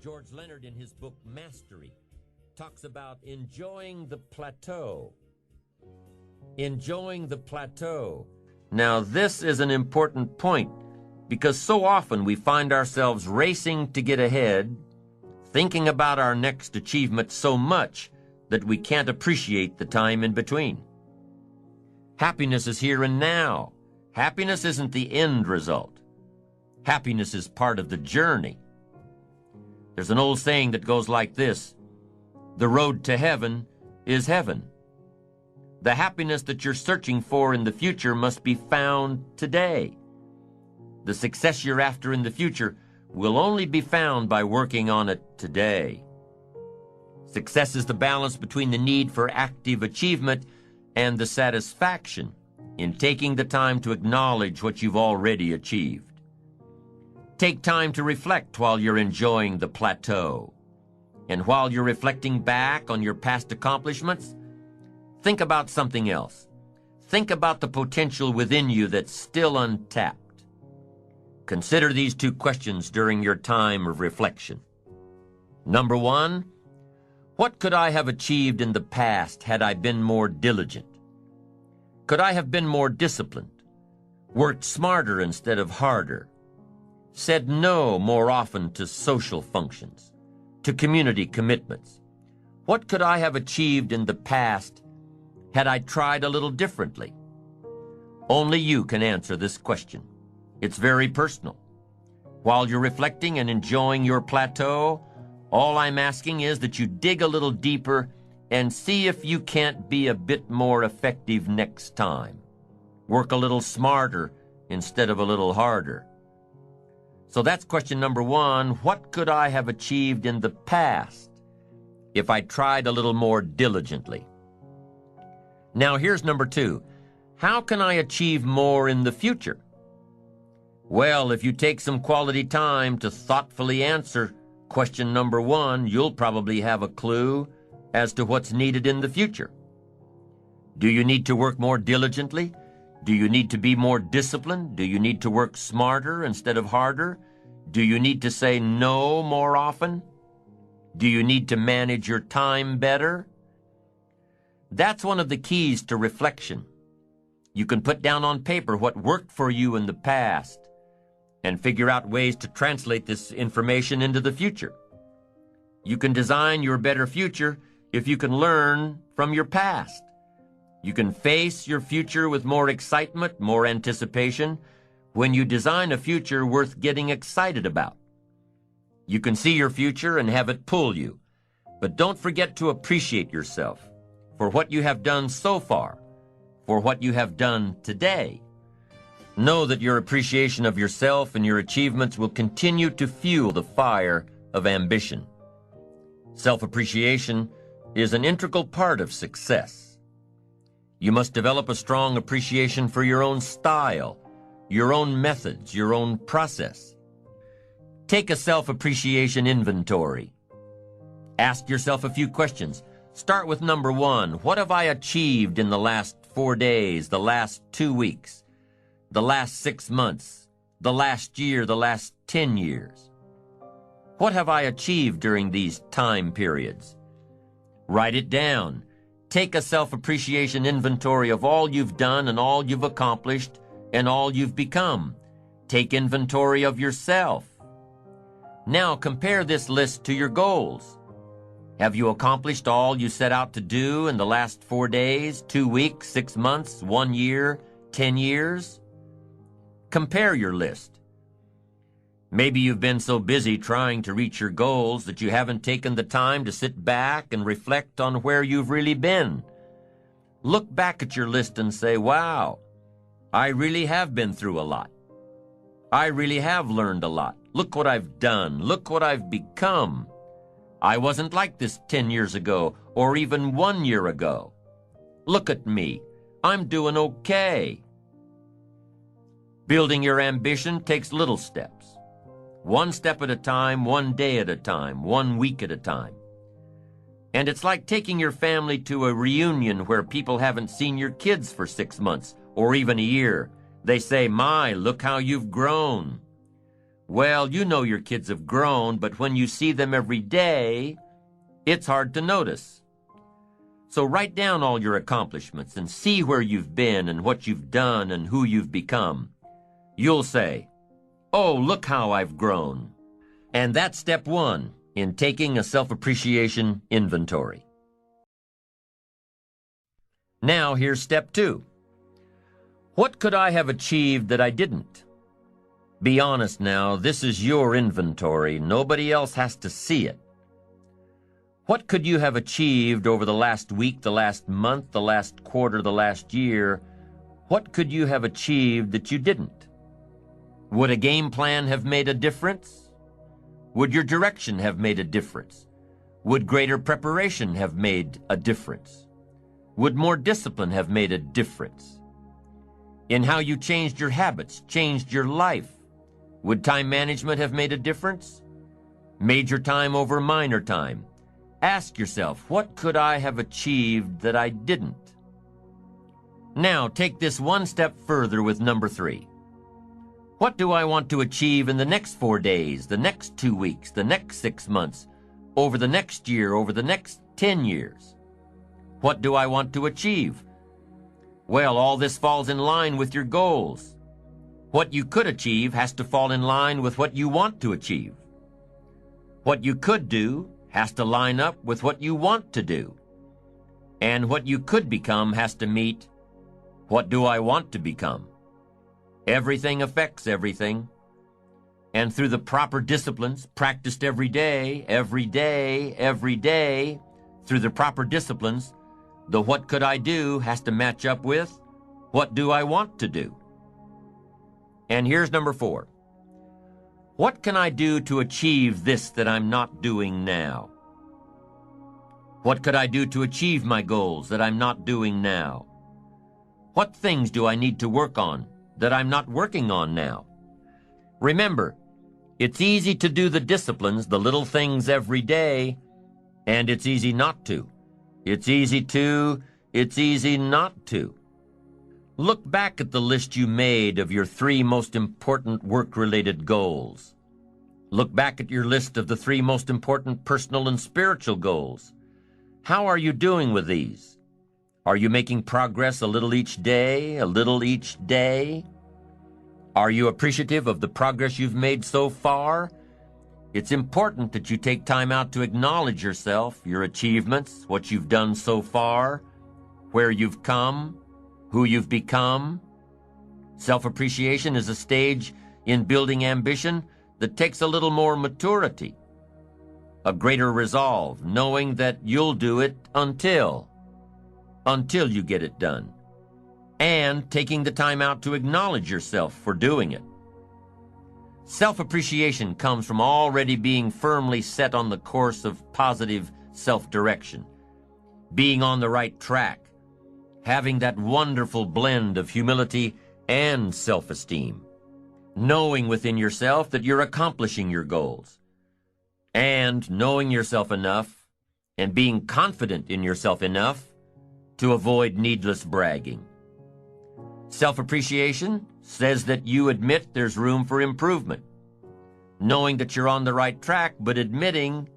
George Leonard, in his book Mastery, talks about enjoying the plateau. Enjoying the plateau. Now, this is an important point because so often we find ourselves racing to get ahead, thinking about our next achievement so much that we can't appreciate the time in between. Happiness is here and now. Happiness isn't the end result. Happiness is part of the journey. There's an old saying that goes like this: the road to heaven is heaven. The happiness that you're searching for in the future must be found today. The success you're after in the future will only be found by working on it today. Success is the balance between the need for active achievement and the satisfaction in taking the time to acknowledge what you've already achieved. Take time to reflect while you're enjoying the plateau. And while you're reflecting back on your past accomplishments, think about something else. Think about the potential within you that's still untapped. Consider these two questions during your time of reflection. Number one, what could I have achieved in the past had I been more diligent? Could I have been more disciplined, worked smarter instead of harder, said no more often to social functions, to community commitments? What could I have achieved in the past had I tried a little differently? Only you can answer this question. It's very personal. While you're reflecting and enjoying your plateau, all I'm asking is that you dig a little deeper and see if you can't be a bit more effective next time. Work a little smarter instead of a little harder. So that's question number one. What could I have achieved in the past if I tried a little more diligently? Now here's number two. How can I achieve more in the future? Well, if you take some quality time to thoughtfully answer question number one, you'll probably have a clue as to what's needed in the future. Do you need to work more diligently? Do you need to be more disciplined? Do you need to work smarter instead of harder? Do you need to say no more often? Do you need to manage your time better? That's one of the keys to reflection. You can put down on paper what worked for you in the past and figure out ways to translate this information into the future. You can design your better future if you can learn from your past. You can face your future with more excitement, more anticipation, when you design a future worth getting excited about. You can see your future and have it pull you, but don't forget to appreciate yourself for what you have done so far, for what you have done today. Know that your appreciation of yourself and your achievements will continue to fuel the fire of ambition. Self-appreciation is an integral part of success. You must develop a strong appreciation for your own style, your own methods, your own process. Take a self-appreciation inventory. Ask yourself a few questions. Start with number one. What have I achieved in the last 4 days, the last 2 weeks, the last 6 months, the last year, the last 10 years? What have I achieved during these time periods? Write it down. Take a self-appreciation inventory of all you've done and all you've accomplished and all you've become. Take inventory of yourself. Now compare this list to your goals. Have you accomplished all you set out to do in the last 4 days, 2 weeks, 6 months, 1 year, 10 years? Compare your list. Maybe you've been so busy trying to reach your goals that you haven't taken the time to sit back and reflect on where you've really been. Look back at your list and say, wow, I really have been through a lot. I really have learned a lot. Look what I've done. Look what I've become. I wasn't like this 10 years ago or even 1 year ago. Look at me. I'm doing okay. Building your ambition takes little steps. 1 step at a time, 1 day at a time, 1 week at a time. And it's like taking your family to a reunion where people haven't seen your kids for 6 months or even a year. They say, my, look how you've grown. Well, you know your kids have grown, but when you see them every day, it's hard to notice. So write down all your accomplishments and see where you've been and what you've done and who you've become. You'll say, "Oh, look how I've grown." And that's step one in taking a self-appreciation inventory. Now here's step two. What could I have achieved that I didn't? Be honest now, this is your inventory. Nobody else has to see it. What could you have achieved over the last week, the last month, the last quarter, the last year? What could you have achieved that you didn't? Would a game plan have made a difference? Would your direction have made a difference? Would greater preparation have made a difference? Would more discipline have made a difference? In how you changed your habits, changed your life? Would time management have made a difference? Major time over minor time? Ask yourself, what could I have achieved that I didn't? Now take this one step further with number 3. What do I want to achieve in the next 4 days, the next 2 weeks, the next 6 months, over the next year, over the next 10 years? What do I want to achieve? Well, all this falls in line with your goals. What you could achieve has to fall in line with what you want to achieve. What you could do has to line up with what you want to do. And what you could become has to meet, what do I want to become? Everything affects everything. And through the proper disciplines, practiced every day, through the proper disciplines, the what could I do has to match up with what do I want to do. And here's number 4. What can I do to achieve this that I'm not doing now? What could I do to achieve my goals that I'm not doing now? What things do I need to work on that I'm not working on now? Remember, it's easy to do the disciplines, the little things every day, and it's easy not to. It's easy not to. Look back at the list you made of your 3 most important work-related goals. Look back at your list of the 3 most important personal and spiritual goals. How are you doing with these? Are you making progress a little each day, Are you appreciative of the progress you've made so far? It's important that you take time out to acknowledge yourself, your achievements, what you've done so far, where you've come, who you've become. Self-appreciation is a stage in building ambition that takes a little more maturity, a greater resolve, knowing that you'll do it until you get it done, and taking the time out to acknowledge yourself for doing it. Self-appreciation comes from already being firmly set on the course of positive self-direction, being on the right track, having that wonderful blend of humility and self-esteem, knowing within yourself that you're accomplishing your goals, and knowing yourself enough and being confident in yourself enough to avoid needless bragging. Self-appreciation says that you admit there's room for improvement, knowing that you're on the right track, but admitting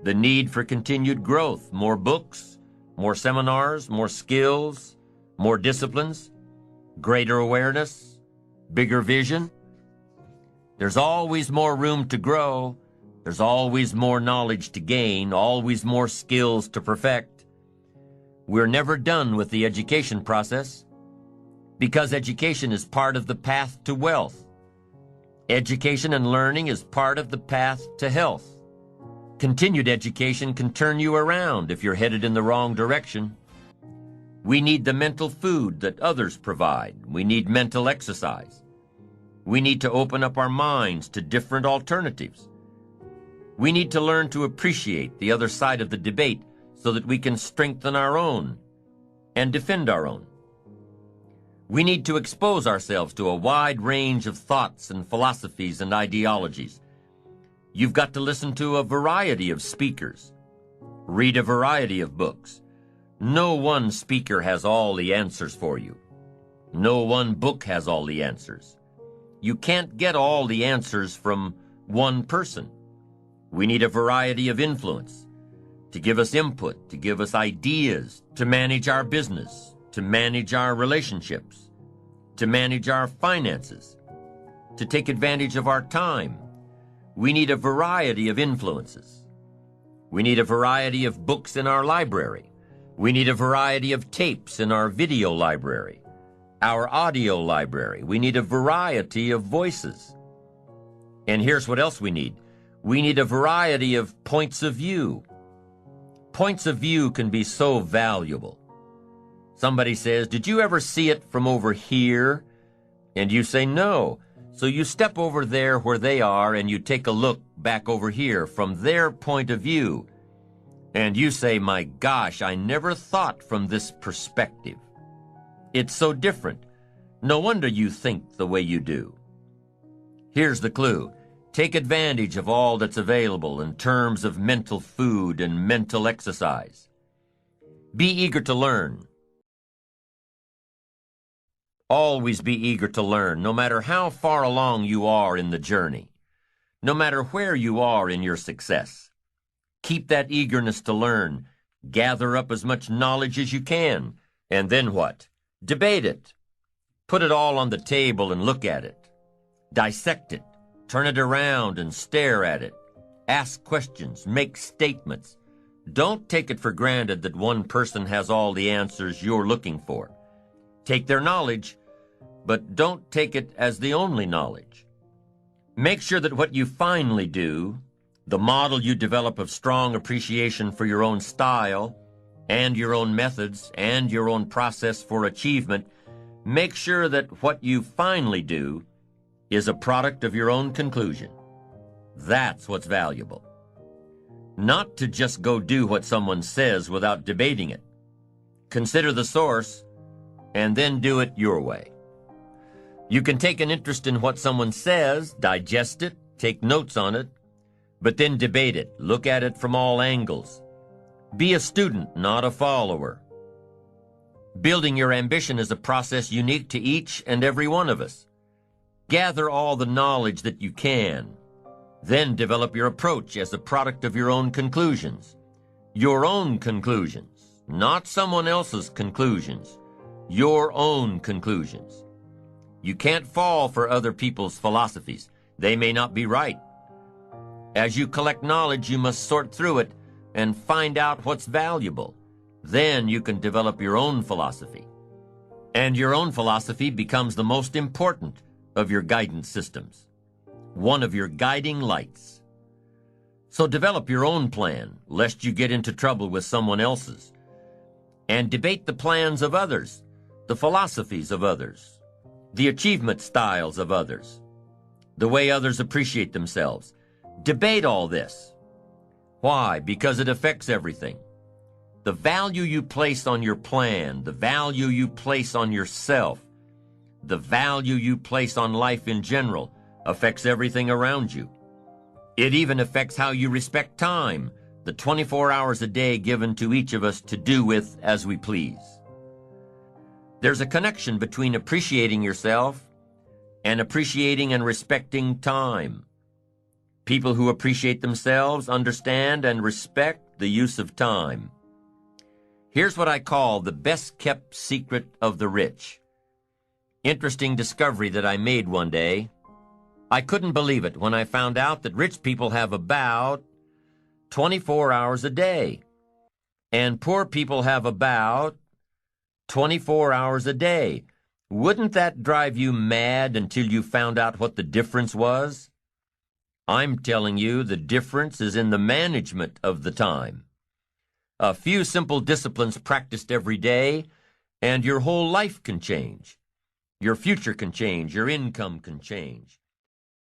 the need for continued growth, more books, more seminars, more skills, more disciplines, greater awareness, bigger vision. There's always more room to grow. There's always more knowledge to gain, always more skills to perfect. We're never done with the education process because education is part of the path to wealth. Education and learning is part of the path to health. Continued education can turn you around if you're headed in the wrong direction. We need the mental food that others provide. We need mental exercise. We need to open up our minds to different alternatives. We need to learn to appreciate the other side of the debate so that we can strengthen our own and defend our own. We need to expose ourselves to a wide range of thoughts and philosophies and ideologies. You've got to listen to a variety of speakers, read a variety of books. No one speaker has all the answers for you. No one book has all the answers. You can't get all the answers from one person. We need a variety of influence to give us input, to give us ideas, to manage our business, to manage our relationships, to manage our finances, to take advantage of our time. We need a variety of influences. We need a variety of books in our library. We need a variety of tapes in our video library, our audio library. We need a variety of voices. And here's what else we need. We need a variety of points of view. Points of view can be so valuable. Somebody says, "Did you ever see it from over here?" And you say, "No." So you step over there where they are and you take a look back over here from their point of view. And you say, "My gosh, I never thought from this perspective. It's so different. No wonder you think the way you do." Here's the clue. Take advantage of all that's available in terms of mental food and mental exercise. Be eager to learn. Always be eager to learn, no matter how far along you are in the journey, no matter where you are in your success. Keep that eagerness to learn. Gather up as much knowledge as you can. And then what? Debate it. Put it all on the table and look at it. Dissect it. Turn it around and stare at it. Ask questions. Make statements. Don't take it for granted that one person has all the answers you're looking for. Take their knowledge, but don't take it as the only knowledge. Make sure that what you finally do, the model you develop of strong appreciation for your own style and your own methods and your own process for achievement, make sure that what you finally do is a product of your own conclusion. That's what's valuable. Not to just go do what someone says without debating it. Consider the source and then do it your way. You can take an interest in what someone says, digest it, take notes on it, but then debate it. Look at it from all angles. Be a student, not a follower. Building your ambition is a process unique to each and every one of us. Gather all the knowledge that you can. Then develop your approach as a product of your own conclusions. Your own conclusions, not someone else's conclusions. Your own conclusions. You can't fall for other people's philosophies. They may not be right. As you collect knowledge, you must sort through it and find out what's valuable. Then you can develop your own philosophy. And your own philosophy becomes the most important of your guidance systems, one of your guiding lights. So develop your own plan, lest you get into trouble with someone else's. And debate the plans of others, the philosophies of others, the achievement styles of others, the way others appreciate themselves. Debate all this. Why? Because it affects everything. The value you place on your plan, the value you place on yourself, the value you place on life in general affects everything around you. It even affects how you respect time, the 24 hours a day given to each of us to do with as we please. There's a connection between appreciating yourself and appreciating and respecting time. People who appreciate themselves understand and respect the use of time. Here's what I call the best-kept secret of the rich. Interesting discovery that I made one day. I couldn't believe it when I found out that rich people have about 24 hours a day, and poor people have about 24 hours a day. Wouldn't that drive you mad until you found out what the difference was? I'm telling you, the difference is in the management of the time. A few simple disciplines practiced every day, and your whole life can change. Your future can change. Your income can change.